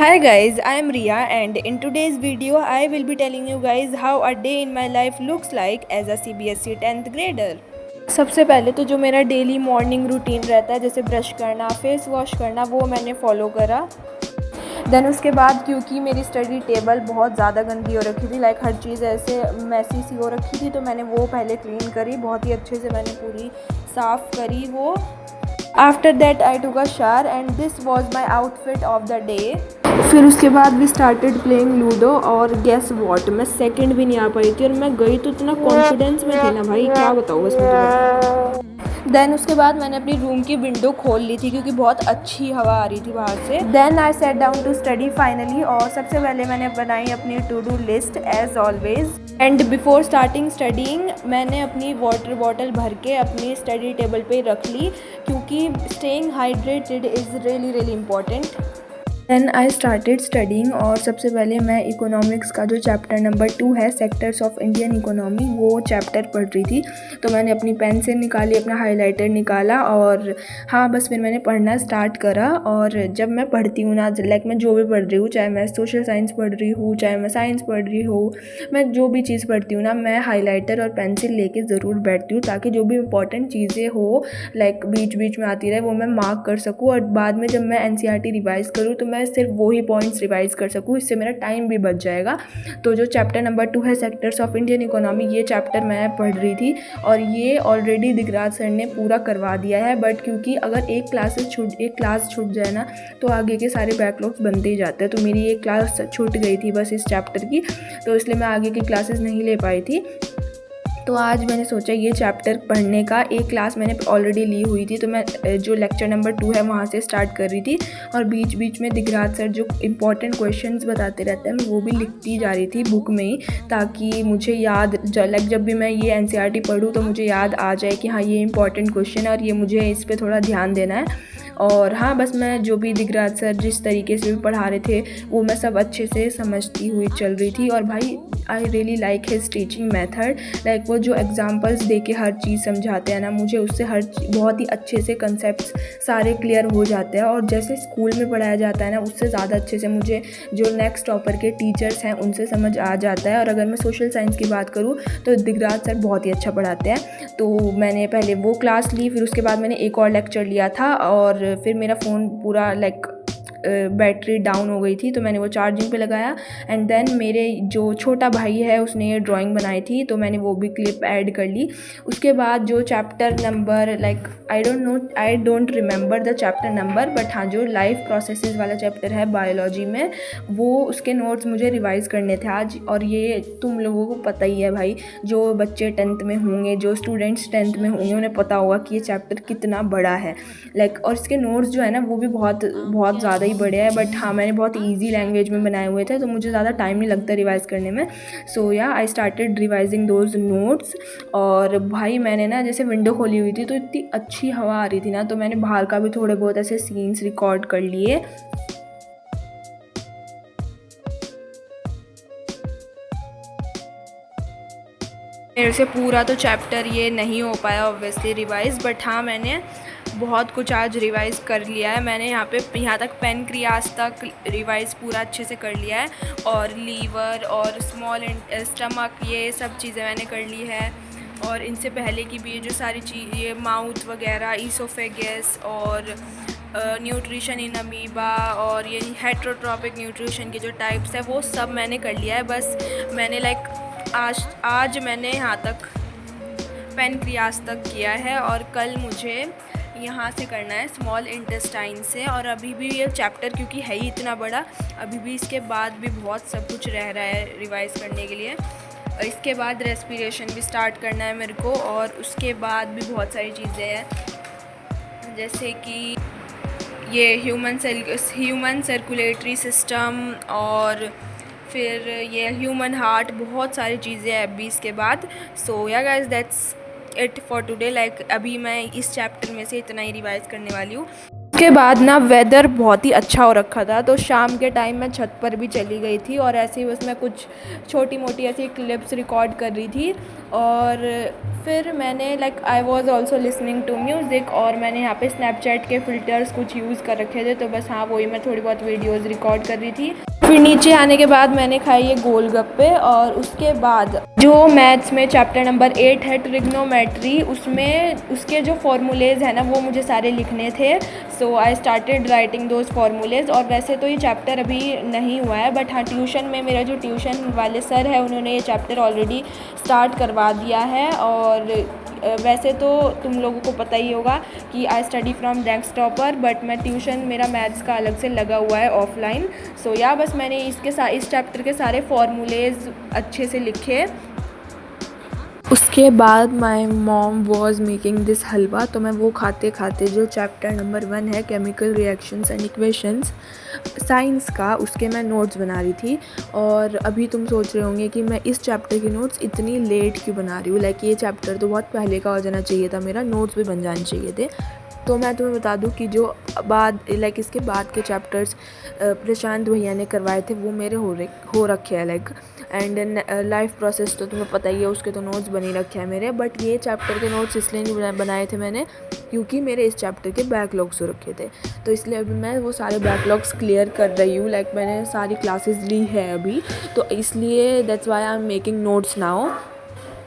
Hi guys, I am Ria and in today's video I will be telling you guys how a day in my life looks like as a CBSE 10th grader। सबसे पहले तो जो मेरा daily morning routine रहता है जैसे brush करना, face wash करना, वो मैंने फॉलो करा। देन उसके बाद क्योंकि मेरी स्टडी टेबल बहुत ज़्यादा गंदी हो रखी थी, लाइक हर चीज़ ऐसे मैसी सी हो रखी थी, तो मैंने वो पहले क्लीन करी, बहुत ही अच्छे से मैंने पूरी साफ़ करी वो। After that I took a shower and this was my outfit of the day. फिर उसके बाद वी स्टार्टेड प्लेइंग लूडो और गेस वॉट, मैं सेकंड भी नहीं आ पाई थी और मैं गई तो इतना कॉन्फिडेंस में थी ना भाई, क्या बताऊँ बस मैं तुम्हें। देन उसके बाद मैंने अपनी रूम की विंडो खोल ली थी क्योंकि बहुत अच्छी हवा आ रही थी बाहर से। Then I sat down to study finally, और सबसे पहले मैंने बनाई अपनी to do list as always. And before starting studying मैंने अपनी वाटर बॉटल भर के अपनी स्टडी टेबल पे रख ली क्योंकि staying hydrated is really really important. Then I started studying, और सबसे पहले मैं इकोनॉमिक्स का जो चैप्टर नंबर 2 है, सेक्टर्स ऑफ इंडियन इकोनॉमी, वो चैप्टर पढ़ रही थी। तो मैंने अपनी पेंसिल निकाली, अपना हाइलाइटर निकाला और हाँ बस फिर मैंने पढ़ना स्टार्ट करा। और जब मैं पढ़ती हूँ ना, लाइक मैं जो भी पढ़ रही हूँ, चाहे मैं सोशल साइंस पढ़ रही हूँ, चाहे मैं साइंस पढ़ रही हूँ, मैं जो भी चीज़ पढ़ती हूँ ना, मैं हाइलाइटर और पेंसिल लेके ज़रूर बैठती हूँ ताकि जो भी इंपॉर्टेंट चीज़ें हो लाइक बीच बीच में आती रहे वो मैं मार्क कर सकूँ, और बाद में जब मैं एनसीईआरटी रिवाइज़ करूँ तो मैं सिर्फ वही पॉइंट्स रिवाइज कर सकूँ, इससे मेरा टाइम भी बच जाएगा। तो जो चैप्टर नंबर 2 है, सेक्टर्स ऑफ इंडियन इकोनॉमी, ये चैप्टर मैं पढ़ रही थी और ये ऑलरेडी दिगराज सर ने पूरा करवा दिया है। बट क्योंकि अगर एक क्लास छूट जाए ना तो आगे के सारे बैकलॉग्स बनते ही जाते हैं, तो मेरी एक क्लास छूट गई थी बस इस चैप्टर की, तो इसलिए मैं आगे की क्लासेस नहीं ले पाई थी। तो आज मैंने सोचा ये चैप्टर पढ़ने का, एक क्लास मैंने ऑलरेडी ली हुई थी तो मैं जो लेक्चर नंबर 2 है वहाँ से स्टार्ट कर रही थी, और बीच बीच में दिगराज सर जो इंपॉर्टेंट क्वेश्चंस बताते रहते हैं मैं वो भी लिखती जा रही थी बुक में ही, ताकि मुझे याद लाइक जब भी मैं ये एनसीईआरटी पढूँ तो मुझे याद आ जाए कि हाँ ये इंपॉर्टेंट क्वेश्चन है और ये मुझे इस पर थोड़ा ध्यान देना है। और हाँ बस मैं जो भी दिगराज सर जिस तरीके से भी पढ़ा रहे थे वो मैं सब अच्छे से समझती हुई चल रही थी। और भाई I really like his teaching method, like वो जो एग्जांपल्स दे के हर चीज़ समझाते हैं ना, मुझे उससे बहुत ही अच्छे से कंसेप्ट्स सारे क्लियर हो जाते हैं, और जैसे स्कूल में पढ़ाया जाता है ना उससे ज़्यादा अच्छे से मुझे जो नेक्स्ट टॉपर के टीचर्स हैं उनसे समझ आ जाता है। और अगर मैं सोशल साइंस की बात करूँ तो दिगराज सर बहुत ही अच्छा पढ़ाते हैं। तो मैंने पहले वो क्लास ली, फिर उसके बाद मैंने एक और लेक्चर लिया था, और फिर मेरा फ़ोन पूरा लाइक बैटरी डाउन हो गई थी तो मैंने वो चार्जिंग पे लगाया। एंड देन मेरे जो छोटा भाई है उसने ये ड्राइंग बनाई थी तो मैंने वो भी क्लिप ऐड कर ली। उसके बाद जो chapter number like I don't remember the chapter number, but हाँ जो लाइफ प्रोसेसेस वाला चैप्टर है बायोलॉजी में, वो उसके नोट्स मुझे रिवाइज़ करने थे आज। और ये तुम लोगों को पता ही है भाई, जो बच्चे 10th में होंगे, जो स्टूडेंट्स 10th में होंगे, उन्हें पता होगा कि ये चैप्टर कितना बड़ा है लाइक, और इसके नोट्स जो है ना वो भी बहुत बहुत ज़्यादा ही बड़े हैं। बट हाँ मैंने बहुत ईजी लैंग्वेज में बनाए हुए थे तो मुझे ज़्यादा टाइम नहीं लगता रिवाइज़ करने में। सो या I started revising those notes. और भाई मैंने ना जैसे विंडो खोली हुई थी तो इतनी अच्छी हवा आ रही थी ना, तो मैंने बाहर का भी थोड़े बहुत ऐसे सीन्स रिकॉर्ड कर लिए। मेरे से पूरा तो चैप्टर ये नहीं हो पाया ऑब्वियसली रिवाइज़, बट हाँ मैंने बहुत कुछ आज रिवाइज़ कर लिया है। मैंने यहाँ तक पेनक्रियास तक रिवाइज़ पूरा अच्छे से कर लिया है, और लीवर और स्मॉल स्टमक ये सब चीज़ें मैंने कर ली है। और इनसे पहले की भी ये जो सारी चीज़, ये माउथ वगैरह, ईसोफेगस और न्यूट्रिशन इन अमीबा और ये हेट्रोट्रॉपिक न्यूट्रिशन के जो टाइप्स है वो सब मैंने कर लिया है। बस मैंने लाइक आज मैंने यहाँ तक पेनक्रियास तक किया है, और कल मुझे यहाँ से करना है स्मॉल इंटेस्टाइन से। और अभी भी ये चैप्टर क्योंकि है ही इतना बड़ा, अभी भी इसके बाद भी बहुत सब कुछ रह रहा है रिवाइज़ करने के लिए। और इसके बाद रेस्पिरेशन भी स्टार्ट करना है मेरे को, और उसके बाद भी बहुत सारी चीज़ें हैं जैसे कि ये ह्यूमन सर्कुलेटरी सिस्टम, और फिर ये ह्यूमन हार्ट, बहुत सारी चीज़ें हैं अभी इसके बाद। सो या guys that's it for today, like अभी मैं इस चैप्टर में से इतना ही रिवाइज़ करने वाली हूँ। उसके बाद ना वेदर बहुत ही अच्छा हो रखा था, तो शाम के टाइम मैं छत पर भी चली गई थी और ऐसे ही बस मैं कुछ छोटी मोटी ऐसी क्लिप्स रिकॉर्ड कर रही थी। और फिर मैंने I was also listening to music, और मैंने यहाँ पे स्नैपचैट के फ़िल्टर्स कुछ यूज़ कर रखे थे, तो बस हाँ वही मैं थोड़ी बहुत वीडियोज़ रिकॉर्ड कर रही थी। फिर नीचे आने के बाद मैंने खाई ये गोलगप्पे, और उसके बाद जो मैथ्स में चैप्टर नंबर 8 है ट्रिग्नोमेट्री, उसमें उसके जो फॉर्मूलेज़ हैं ना वो मुझे सारे लिखने थे। सो आई स्टार्टेड राइटिंग दोज फार्मूलेज़। और वैसे तो ये चैप्टर अभी नहीं हुआ है, बट हाँ ट्यूशन में मेरा जो ट्यूशन वाले सर है उन्होंने ये चैप्टर ऑलरेडी स्टार्ट करवा दिया है। और वैसे तो तुम लोगों को पता ही होगा कि आई स्टडी फ्रॉम डेस्कटॉपर, बट मैं ट्यूशन मेरा मैथ्स का अलग से लगा हुआ है ऑफलाइन। सो या बस मैंने इस चैप्टर के सारे फार्मूलेज़ अच्छे से लिखे। उसके बाद my mom was making this halwa, तो मैं वो खाते खाते जो चैप्टर नंबर 1 है chemical reactions and equations science का, उसके मैं नोट्स बना रही थी। और अभी तुम सोच रहे होंगे कि मैं इस चैप्टर की नोट्स इतनी लेट क्यों बना रही हूँ, ये चैप्टर तो बहुत पहले का हो जाना चाहिए था, मेरा नोट्स भी बन जाने चाहिए थे। तो मैं तुम्हें बता दूं कि जो इसके बाद के चैप्टर्स प्रशांत भैया ने करवाए थे वो मेरे हो रखे हैं एंड लाइफ प्रोसेस तो तुम्हें पता ही है, उसके तो नोट्स बन ही रखे हैं मेरे। बट ये चैप्टर के नोट्स इसलिए नहीं बनाए थे मैंने क्योंकि मेरे इस चैप्टर के बैकलॉग्स हो रखे थे, तो इसलिए अभी मैं वो सारे बैकलॉग्स क्लियर कर रही हूँ। मैंने सारी क्लासेस ली है अभी, तो इसलिए that's why I am making notes now.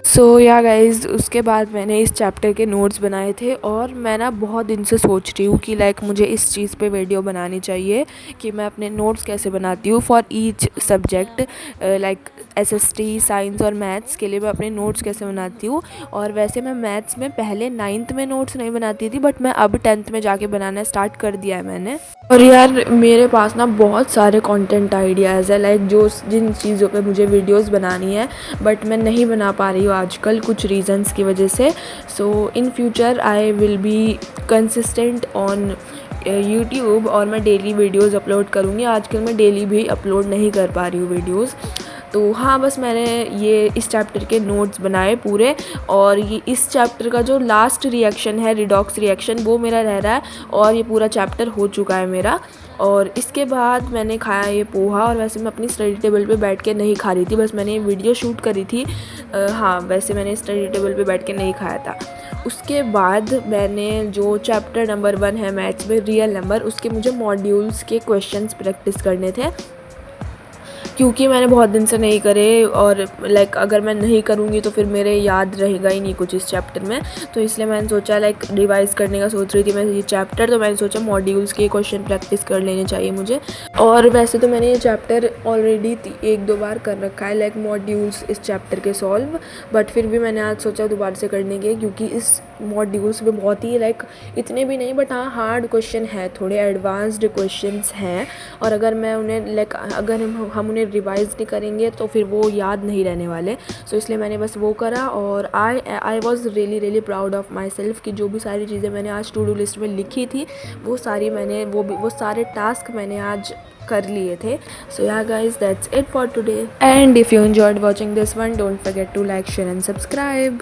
So yeah guys, उसके बाद मैंने इस चैप्टर के नोट्स बनाए थे, और मैं ना बहुत दिन से सोच रही हूँ कि मुझे इस चीज़ पे वीडियो बनानी चाहिए कि मैं अपने नोट्स कैसे बनाती हूँ for each subject, SST science और मैथ्स के लिए मैं अपने नोट्स कैसे बनाती हूँ। और वैसे मैं मैथ्स में पहले 9th में नोट्स नहीं बनाती थी, बट मैं अब 10th में जाके बनाना स्टार्ट कर दिया है मैंने। और यार मेरे पास ना बहुत सारे कंटेंट आइडियाज़ है जिन चीज़ों पे मुझे वीडियोस बनानी है, बट मैं नहीं बना पा रही हूँ आजकल कुछ रीज़न्स की वजह से। So in future I will be consistent on YouTube, और मैं डेली वीडियोस अपलोड करूँगी। आजकल मैं डेली भी अपलोड नहीं कर पा रही हूँ वीडियोस। तो हाँ, बस मैंने ये इस चैप्टर के नोट्स बनाए पूरे, और ये इस चैप्टर का जो लास्ट रिएक्शन है रिडॉक्स रिएक्शन वो मेरा रह रहा है, और ये पूरा चैप्टर हो चुका है मेरा। और इसके बाद मैंने खाया ये पोहा, और वैसे मैं अपनी स्टडी टेबल पे बैठ के नहीं खा रही थी, बस मैंने ये वीडियो शूट करी थी। हाँ, वैसे मैंने स्टडी टेबल पे बैठ के नहीं खाया था। उसके बाद मैंने जो चैप्टर नंबर 1 है मैथ्स में रियल नंबर, उसके मुझे मॉड्यूल्स के क्वेश्चंस प्रैक्टिस करने थे, क्योंकि मैंने बहुत दिन से नहीं करे, और अगर मैं नहीं करूँगी तो फिर मेरे याद रहेगा ही नहीं कुछ इस चैप्टर में। तो इसलिए मैंने सोचा रिवाइज़ करने का सोच रही थी मैं ये चैप्टर, तो मैंने सोचा मॉड्यूल्स के क्वेश्चन प्रैक्टिस कर लेने चाहिए मुझे। और वैसे तो मैंने ये चैप्टर ऑलरेडी 1-2 बार कर रखा है मॉड्यूल्स इस चैप्टर के सॉल्व, बट फिर भी मैंने आज सोचा दोबारा से करने के, क्योंकि इस मॉड्यूल्स में बहुत ही इतने भी नहीं, बट हाँ हार्ड क्वेश्चन है, थोड़े एडवांस्ड क्वेश्चंस हैं, और अगर मैं उन्हें अगर हम उन्हें रिवाइज़ नहीं करेंगे तो फिर वो याद नहीं रहने वाले। सो इसलिए मैंने बस वो करा, और I was really proud of my self कि जो भी सारी चीज़ें मैंने आज टू डू लिस्ट में लिखी थी वो सारी मैंने वो सारे टास्क मैंने आज कर लिए थे। So yeah guys, that's it for today, and if you enjoyed watching this one, don't forget to like, share and subscribe.